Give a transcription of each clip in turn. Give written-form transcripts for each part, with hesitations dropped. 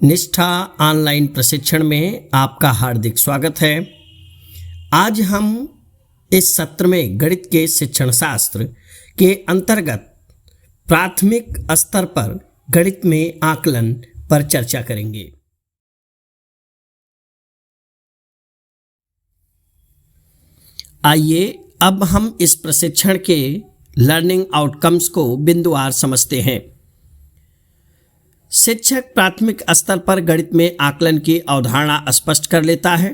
निष्ठा ऑनलाइन प्रशिक्षण में आपका हार्दिक स्वागत है। आज हम इस सत्र में गणित के शिक्षण शास्त्र के अंतर्गत प्राथमिक स्तर पर गणित में आकलन पर चर्चा करेंगे। आइए अब हम इस प्रशिक्षण के लर्निंग आउटकम्स को बिंदुवार समझते हैं। शिक्षक प्राथमिक स्तर पर गणित में आकलन की अवधारणा स्पष्ट कर लेता है।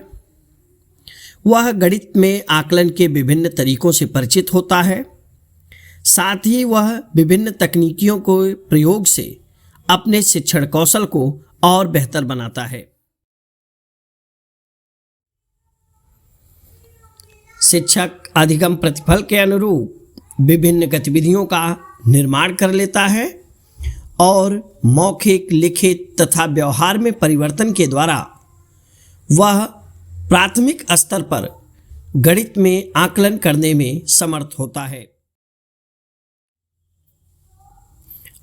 वह गणित में आकलन के विभिन्न तरीकों से परिचित होता है। साथ ही वह विभिन्न तकनीकियों को प्रयोग से अपने शिक्षण कौशल को और बेहतर बनाता है। शिक्षक अधिगम प्रतिफल के अनुरूप विभिन्न गतिविधियों का निर्माण कर लेता है और मौखिक, लिखित तथा व्यवहार में परिवर्तन के द्वारा वह प्राथमिक स्तर पर गणित में आकलन करने में समर्थ होता है।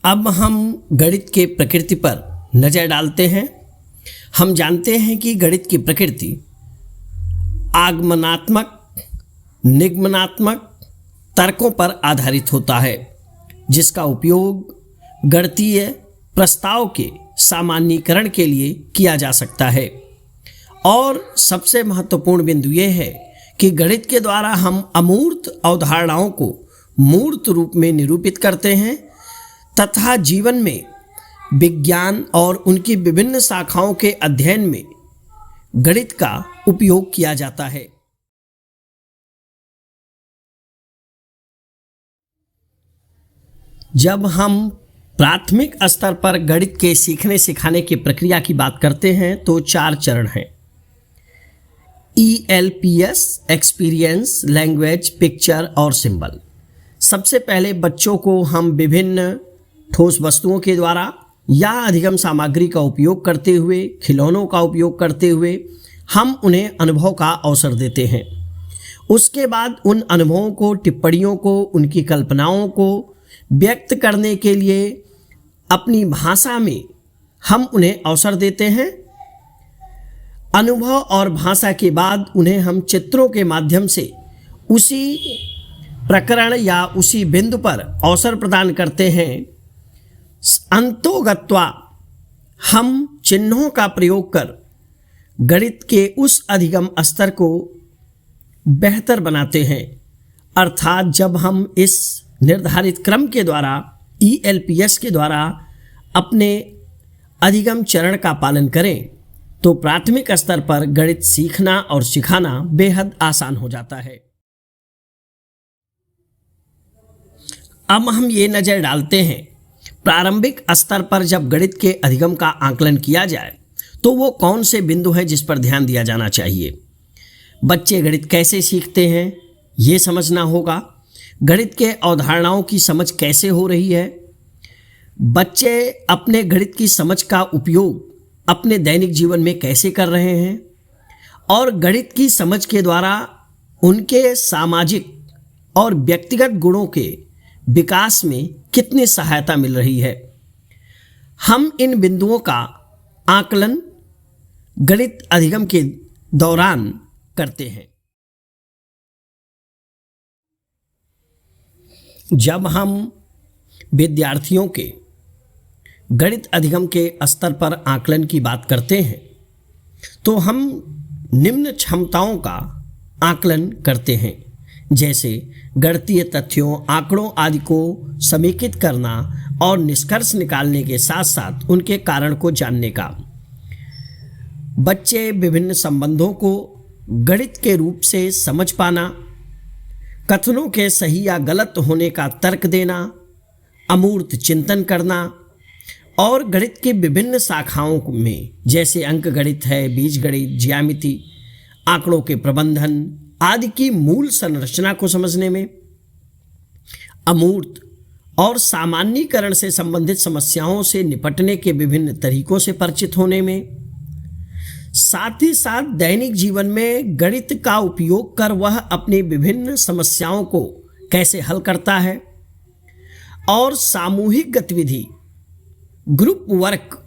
अब हम गणित के प्रकृति पर नजर डालते हैं। हम जानते हैं कि गणित की प्रकृति आगमनात्मक, निगमनात्मक तर्कों पर आधारित होता है, जिसका उपयोग गणितीय प्रस्ताव के सामान्यीकरण के लिए किया जा सकता है। और सबसे महत्वपूर्ण बिंदु यह है कि गणित के द्वारा हम अमूर्त अवधारणाओं को मूर्त रूप में निरूपित करते हैं तथा जीवन में विज्ञान और उनकी विभिन्न शाखाओं के अध्ययन में गणित का उपयोग किया जाता है। जब हम प्राथमिक स्तर पर गणित के सीखने सिखाने की प्रक्रिया की बात करते हैं तो 4 चरण हैं। ELPS एक्सपीरियंस, लैंग्वेज, पिक्चर और सिंबल। सबसे पहले बच्चों को हम विभिन्न ठोस वस्तुओं के द्वारा या अधिगम सामग्री का उपयोग करते हुए, खिलौनों का उपयोग करते हुए हम उन्हें अनुभव का अवसर देते हैं। उसके बाद उन अनुभवों को, टिप्पणियों को, उनकी कल्पनाओं को व्यक्त करने के लिए अपनी भाषा में हम उन्हें अवसर देते हैं। अनुभव और भाषा के बाद उन्हें हम चित्रों के माध्यम से उसी प्रकरण या उसी बिंदु पर अवसर प्रदान करते हैं। अंतोगत्वा हम चिन्हों का प्रयोग कर गणित के उस अधिगम स्तर को बेहतर बनाते हैं। अर्थात जब हम इस निर्धारित क्रम के द्वारा ELPS के द्वारा अपने अधिगम चरण का पालन करें तो प्राथमिक स्तर पर गणित सीखना और सिखाना बेहद आसान हो जाता है। अब हम ये नज़र डालते हैं, प्रारंभिक स्तर पर जब गणित के अधिगम का आकलन किया जाए तो वो कौन से बिंदु हैं जिस पर ध्यान दिया जाना चाहिए। बच्चे गणित कैसे सीखते हैं ये समझना होगा। गणित के अवधारणाओं की समझ कैसे हो रही है। बच्चे अपने गणित की समझ का उपयोग अपने दैनिक जीवन में कैसे कर रहे हैं और गणित की समझ के द्वारा उनके सामाजिक और व्यक्तिगत गुणों के विकास में कितनी सहायता मिल रही है। हम इन बिंदुओं का आकलन गणित अधिगम के दौरान करते हैं। जब हम विद्यार्थियों के गणित अधिगम के स्तर पर आकलन की बात करते हैं तो हम निम्न क्षमताओं का आकलन करते हैं, जैसे गणितीय तथ्यों, आंकड़ों आदि को समेकित करना और निष्कर्ष निकालने के साथ साथ उनके कारण को जानने का। बच्चे विभिन्न संबंधों को गणित के रूप से समझ पाना, कथनों के सही या गलत होने का तर्क देना, अमूर्त चिंतन करना और गणित की विभिन्न शाखाओं में जैसे अंक गणित है, बीज गणित, ज्यामिति, आंकड़ों के प्रबंधन आदि की मूल संरचना को समझने में, अमूर्त और सामान्यीकरण से संबंधित समस्याओं से निपटने के विभिन्न तरीकों से परिचित होने में, साथ ही साथ दैनिक जीवन में गणित का उपयोग कर वह अपनी विभिन्न समस्याओं को कैसे हल करता है और सामूहिक गतिविधि, ग्रुप वर्क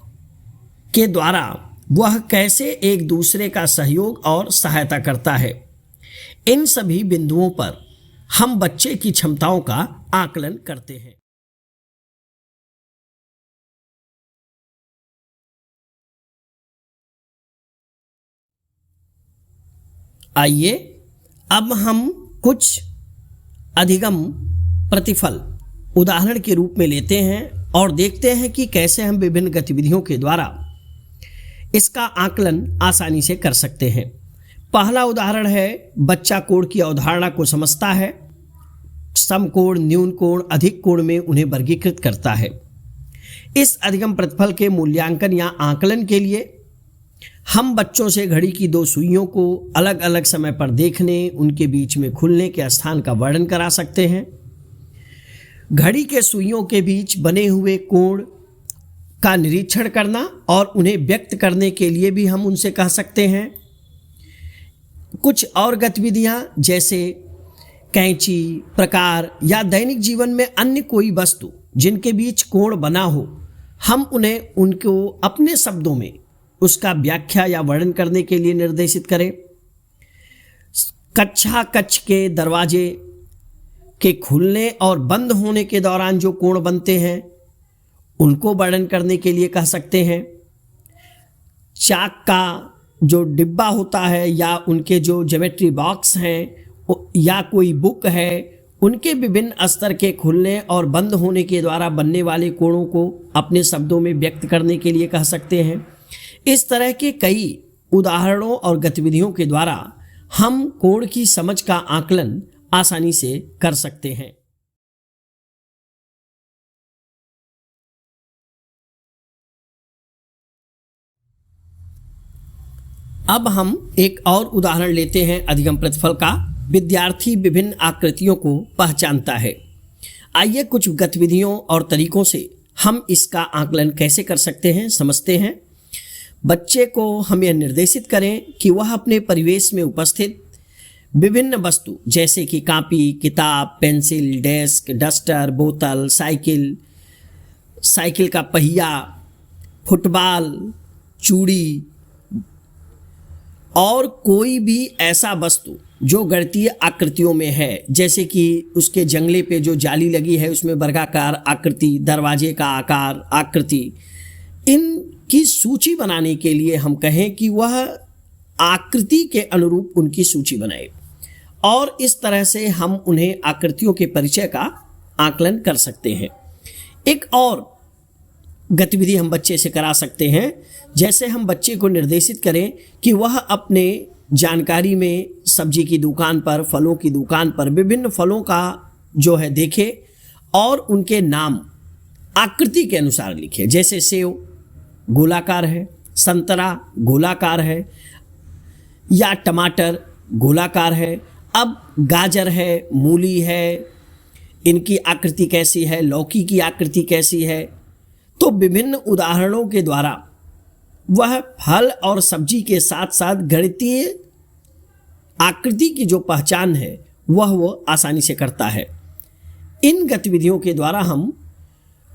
के द्वारा वह कैसे एक दूसरे का सहयोग और सहायता करता है। इन सभी बिंदुओं पर हम बच्चे की क्षमताओं का आकलन करते हैं। आइए अब हम कुछ अधिगम प्रतिफल उदाहरण के रूप में लेते हैं और देखते हैं कि कैसे हम विभिन्न गतिविधियों के द्वारा इसका आकलन आसानी से कर सकते हैं। पहला उदाहरण है, बच्चा कोण की अवधारणा को समझता है, समकोण, न्यून कोण, अधिक कोण में उन्हें वर्गीकृत करता है। इस अधिगम प्रतिफल के मूल्यांकन या आकलन के लिए हम बच्चों से घड़ी की दो सुइयों को अलग अलग समय पर देखने, उनके बीच में खुलने के स्थान का वर्णन करा सकते हैं। घड़ी के सुइयों के बीच बने हुए कोण का निरीक्षण करना और उन्हें व्यक्त करने के लिए भी हम उनसे कह सकते हैं। कुछ और गतिविधियां जैसे कैंची, प्रकार या दैनिक जीवन में अन्य कोई वस्तु जिनके बीच कोण बना हो, हम उन्हें उनको अपने शब्दों में उसका व्याख्या या वर्णन करने के लिए निर्देशित करें। कक्ष के दरवाजे के खुलने और बंद होने के दौरान जो कोण बनते हैं उनको वर्णन करने के लिए कह सकते हैं। चाक का जो डिब्बा होता है या उनके जो ज्योमेट्री बॉक्स हैं या कोई बुक है, उनके विभिन्न स्तर के खुलने और बंद होने के द्वारा बनने वाले कोणों को अपने शब्दों में व्यक्त करने के लिए कह सकते हैं। इस तरह के कई उदाहरणों और गतिविधियों के द्वारा हम कोण की समझ का आकलन आसानी से कर सकते हैं। अब हम एक और उदाहरण लेते हैं अधिगम प्रतिफल का। विद्यार्थी विभिन्न आकृतियों को पहचानता है। आइए कुछ गतिविधियों और तरीकों से हम इसका आकलन कैसे कर सकते हैं समझते हैं। बच्चे को हम यह निर्देशित करें कि वह अपने परिवेश में उपस्थित विभिन्न वस्तु जैसे कि कॉपी, किताब, पेंसिल, डेस्क, डस्टर, बोतल, साइकिल का पहिया, फुटबॉल, चूड़ी और कोई भी ऐसा वस्तु जो गणितीय आकृतियों में है, जैसे कि उसके जंगले पे जो जाली लगी है उसमें वर्गाकार आकृति, दरवाजे का आकार, आकृति, इनकी सूची बनाने के लिए हम कहें कि वह आकृति के अनुरूप उनकी सूची बनाए और इस तरह से हम उन्हें आकृतियों के परिचय का आकलन कर सकते हैं। एक और गतिविधि हम बच्चे से करा सकते हैं, जैसे हम बच्चे को निर्देशित करें कि वह अपने जानकारी में सब्जी की दुकान पर, फलों की दुकान पर विभिन्न फलों का जो है देखे और उनके नाम आकृति के अनुसार लिखे। जैसे सेव गोलाकार है, संतरा गोलाकार है या टमाटर गोलाकार है। अब गाजर है, मूली है, इनकी आकृति कैसी है, लौकी की आकृति कैसी है। तो विभिन्न उदाहरणों के द्वारा वह फल और सब्जी के साथ साथ गणितीय आकृति की जो पहचान है वह आसानी से करता है। इन गतिविधियों के द्वारा हम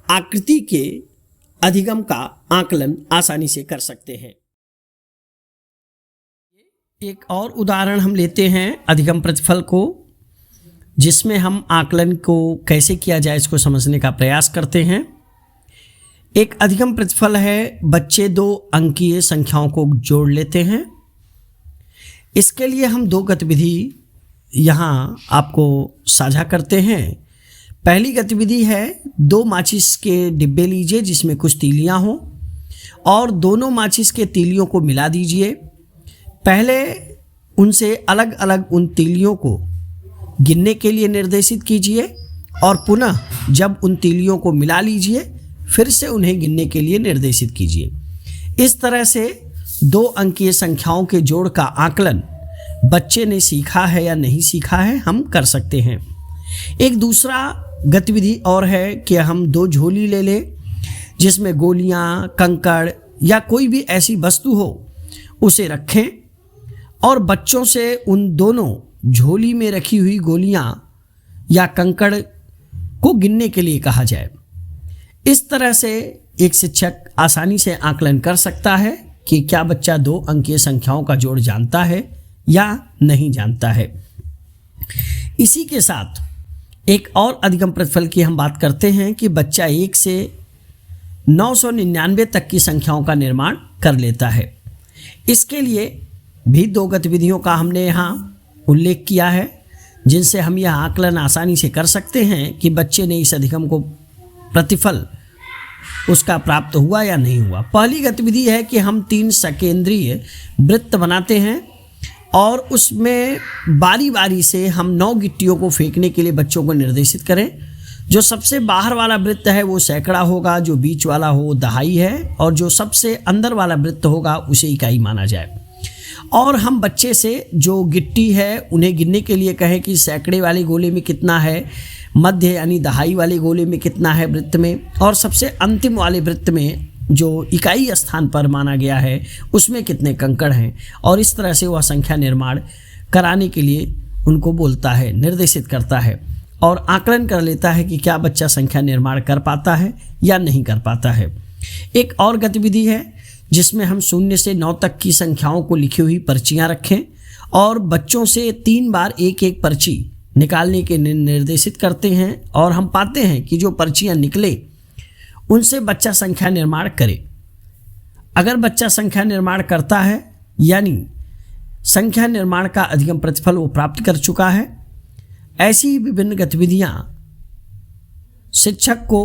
आकृति के अधिगम का आकलन आसानी से कर सकते हैं। एक और उदाहरण हम लेते हैं अधिगम प्रतिफल को, जिसमें हम आकलन को कैसे किया जाए इसको समझने का प्रयास करते हैं। एक अधिगम प्रतिफल है, बच्चे 2 अंकीय संख्याओं को जोड़ लेते हैं। इसके लिए हम 2 गतिविधि यहाँ आपको साझा करते हैं। पहली गतिविधि है, 2 माचिस के डिब्बे लीजिए जिसमें कुछ तीलियाँ हों और दोनों माचिस के तीलियों को मिला दीजिए। पहले उनसे अलग अलग उन तीलियों को गिनने के लिए निर्देशित कीजिए और पुनः जब उन तीलियों को मिला लीजिए फिर से उन्हें गिनने के लिए निर्देशित कीजिए। इस तरह से 2 अंकीय संख्याओं के जोड़ का आकलन बच्चे ने सीखा है या नहीं सीखा है हम कर सकते हैं। एक दूसरा गतिविधि और है कि हम 2 झोली ले लें जिसमें गोलियां, कंकड़ या कोई भी ऐसी वस्तु हो उसे रखें और बच्चों से उन दोनों झोली में रखी हुई गोलियां या कंकड़ को गिनने के लिए कहा जाए। इस तरह से एक शिक्षक आसानी से आकलन कर सकता है कि क्या बच्चा 2 अंकीय संख्याओं का जोड़ जानता है या नहीं जानता है। इसी के साथ एक और अधिगम प्रतिफल की हम बात करते हैं कि बच्चा 1 से 999 तक की संख्याओं का निर्माण कर लेता है। इसके लिए भी 2 गतिविधियों का हमने यहाँ उल्लेख किया है, जिनसे हम यह आकलन आसानी से कर सकते हैं कि बच्चे ने इस अधिगम को प्रतिफल उसका प्राप्त हुआ या नहीं हुआ। पहली गतिविधि है कि हम 3 सकेंद्रीय वृत्त बनाते हैं और उसमें बारी बारी से हम 9 गिट्टियों को फेंकने के लिए बच्चों को निर्देशित करें। जो सबसे बाहर वाला वृत्त है वो सैकड़ा होगा, जो बीच वाला हो दहाई है, और जो सबसे अंदर वाला वृत्त होगा उसे इकाई माना जाए। और हम बच्चे से जो गिट्टी है उन्हें गिनने के लिए कहें कि सैकड़े वाले गोले में कितना है, मध्य यानी दहाई वाले गोले में कितना है वृत्त में, और सबसे अंतिम वाले वृत्त में जो इकाई स्थान पर माना गया है उसमें कितने कंकड़ हैं। और इस तरह से वह संख्या निर्माण कराने के लिए उनको बोलता है, निर्देशित करता है और आकलन कर लेता है कि क्या बच्चा संख्या निर्माण कर पाता है या नहीं कर पाता है। एक और गतिविधि है जिसमें हम 0 से 9 तक की संख्याओं को लिखी हुई पर्चियां रखें और बच्चों से 3 बार एक पर्ची निकालने के निर्देशित करते हैं, और हम पाते हैं कि जो पर्चियां निकले उनसे बच्चा संख्या निर्माण करे। अगर बच्चा संख्या निर्माण करता है यानी संख्या निर्माण का अधिगम प्रतिफल वो प्राप्त कर चुका है। ऐसी ही विभिन्न गतिविधियां शिक्षक को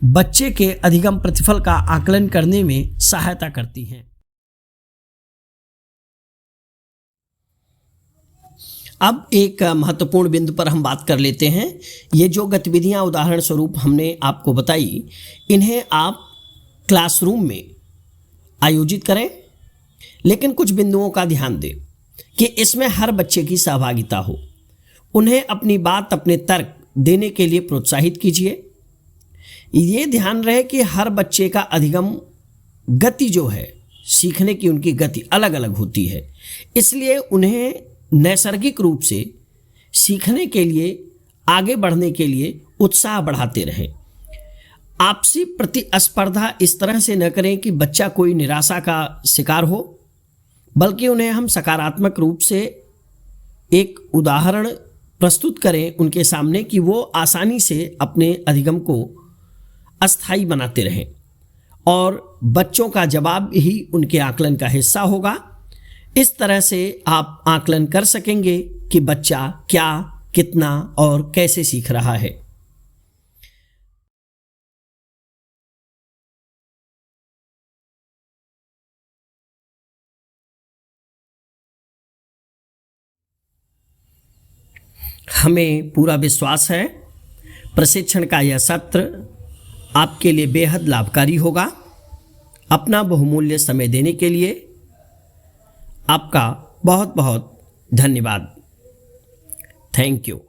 बच्चे के अधिगम प्रतिफल का आकलन करने में सहायता करती हैं। अब एक महत्वपूर्ण बिंदु पर हम बात कर लेते हैं। ये जो गतिविधियां उदाहरण स्वरूप हमने आपको बताई, इन्हें आप क्लासरूम में आयोजित करें, लेकिन कुछ बिंदुओं का ध्यान दें कि इसमें हर बच्चे की सहभागिता हो। उन्हें अपनी बात, अपने तर्क देने के लिए प्रोत्साहित कीजिए। ये ध्यान रहे कि हर बच्चे का अधिगम गति जो है, सीखने की उनकी गति अलग अलग होती है, इसलिए उन्हें नैसर्गिक रूप से सीखने के लिए, आगे बढ़ने के लिए उत्साह बढ़ाते रहें। आपसी प्रतिस्पर्धा इस तरह से न करें कि बच्चा कोई निराशा का शिकार हो, बल्कि उन्हें हम सकारात्मक रूप से एक उदाहरण प्रस्तुत करें उनके सामने कि वो आसानी से अपने अधिगम को अस्थायी बनाते रहें, और बच्चों का जवाब ही उनके आकलन का हिस्सा होगा। इस तरह से आप आकलन कर सकेंगे कि बच्चा क्या, कितना और कैसे सीख रहा है। हमें पूरा विश्वास है प्रशिक्षण का यह सत्र आपके लिए बेहद लाभकारी होगा। अपना बहुमूल्य समय देने के लिए आपका बहुत बहुत धन्यवाद। Thank you.